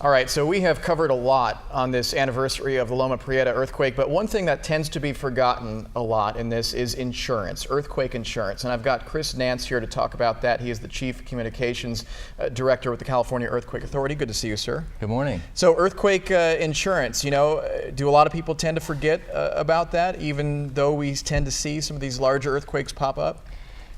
All right, so we have covered a lot on this anniversary of the Loma Prieta earthquake, but one thing that tends to be forgotten a lot in this is insurance, earthquake insurance. And I've got Chris Nance here to talk about that. He is the Chief Communications Director with the California Earthquake Authority. Good to see you, sir. Good morning. So earthquake insurance, you know, do a lot of people tend to forget about that, even though we tend to see some of these larger earthquakes pop up?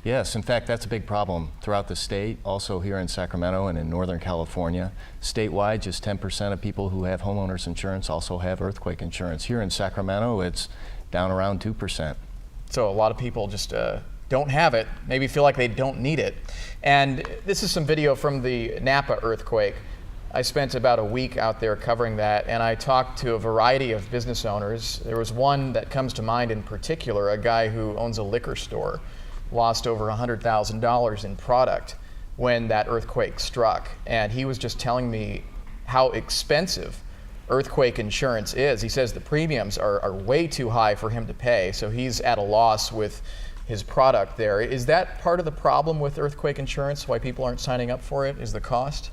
Yes, in fact, that's a big problem throughout the state, also here in Sacramento and in Northern California. Statewide, just 10% of people who have homeowners insurance also have earthquake insurance. Here in Sacramento, it's down around 2%. So a lot of people just don't have it, maybe feel like they don't need it. And this is some video from the Napa earthquake. I spent about a week out there covering that, and I talked to a variety of business owners. There was one that comes to mind in particular, a guy who owns a liquor store. Lost over $100,000 in product when that earthquake struck. And he was just telling me how expensive earthquake insurance is. He says the premiums are way too high for him to pay, so he's at a loss with his product there. Is that part of the problem with earthquake insurance, why people aren't signing up for it, is the cost?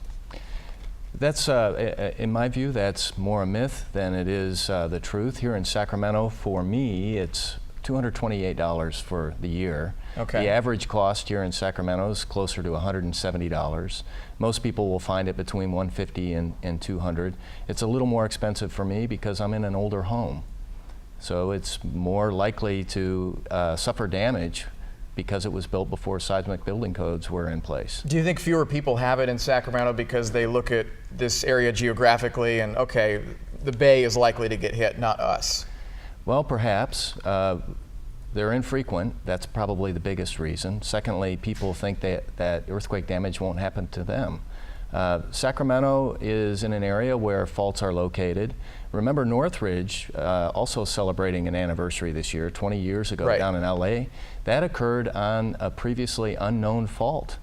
That's, in my view, that's more a myth than it is the truth. Here in Sacramento, for me, it's $228 for the year. Okay. The average cost here in Sacramento is closer to $170. Most people will find it between $150 and $200. It's a little more expensive for me because I'm in an older home. So it's more likely to suffer damage because it was built before seismic building codes were in place. Do you think fewer people have it in Sacramento because they look at this area geographically and, okay, the bay is likely to get hit, not us? Well, perhaps. They're infrequent. That's probably the biggest reason. Secondly, people think that earthquake damage won't happen to them. Sacramento is in an area where faults are located. Remember Northridge also celebrating an anniversary this year, 20 years ago, right, down in LA. That occurred on a previously unknown fault.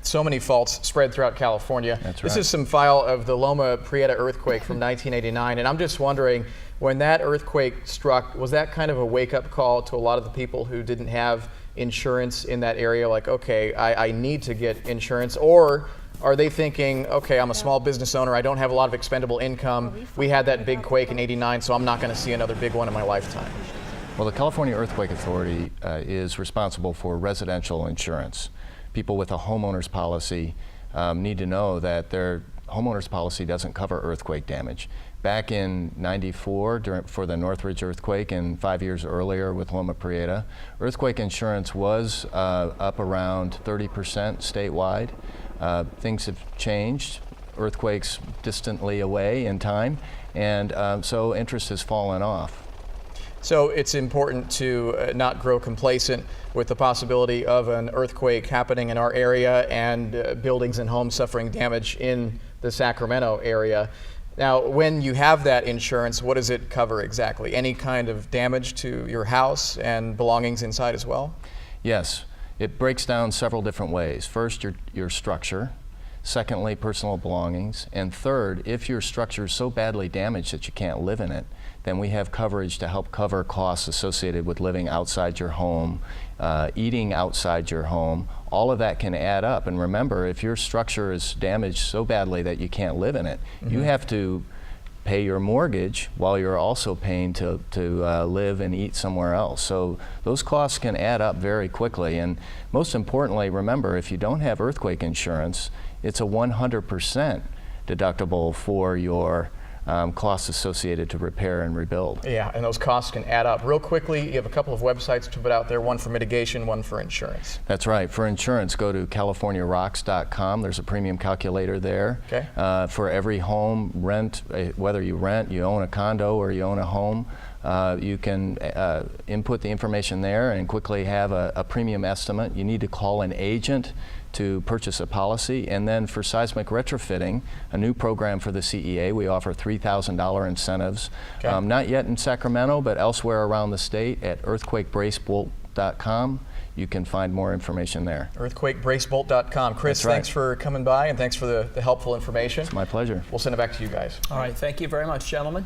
So many faults spread throughout California. That's This right. is some file of the Loma Prieta earthquake from 1989, and I'm just wondering, when that earthquake struck, was that kind of a wake-up call to a lot of the people who didn't have insurance in that area, like, okay, I need to get insurance? Or are they thinking, okay, I'm a small business owner, I don't have a lot of expendable income, we had that big quake in '89, so I'm not going to see another big one in my lifetime? Well, the California Earthquake Authority is responsible for residential insurance. People with a homeowner's policy need to know that their homeowner's policy doesn't cover earthquake damage. Back in '94, for the Northridge earthquake, and 5 years earlier with Loma Prieta, earthquake insurance was up around 30% statewide. Things have changed. Earthquakes distantly away in time, and so interest has fallen off. So it's important to not grow complacent with the possibility of an earthquake happening in our area and buildings and homes suffering damage in the Sacramento area. Now, when you have that insurance, what does it cover exactly? Any kind of damage to your house and belongings inside as well? Yes, it breaks down several different ways. First, your structure. Secondly, personal belongings. And third, if your structure is so badly damaged that you can't live in it, then we have coverage to help cover costs associated with living outside your home, eating outside your home. All of that can add up. And remember, if your structure is damaged so badly that you can't live in it, you have to pay your mortgage while you're also paying to live and eat somewhere else. So those costs can add up very quickly. And most importantly, remember, if you don't have earthquake insurance, it's a 100% deductible for your costs associated to repair and rebuild. Yeah, and those costs can add up. Real quickly, you have a couple of websites to put out there, one for mitigation, one for insurance. That's right. For insurance, go to CaliforniaRocks.com. There's a premium calculator there. Okay. For every home, whether you rent, you own a condo, or you own a home, you can input the information there and quickly have a premium estimate. You need to call an agent to purchase a policy. And then for seismic retrofitting, a new program for the CEA, we offer $3,000 incentives. Okay. Not yet in Sacramento, but elsewhere around the state at earthquakebracebolt.com. You can find more information there. Earthquakebracebolt.com. Chris, That's right. Thanks for coming by and thanks for the helpful information. It's my pleasure. We'll send it back to you guys. All right, thank you very much, gentlemen.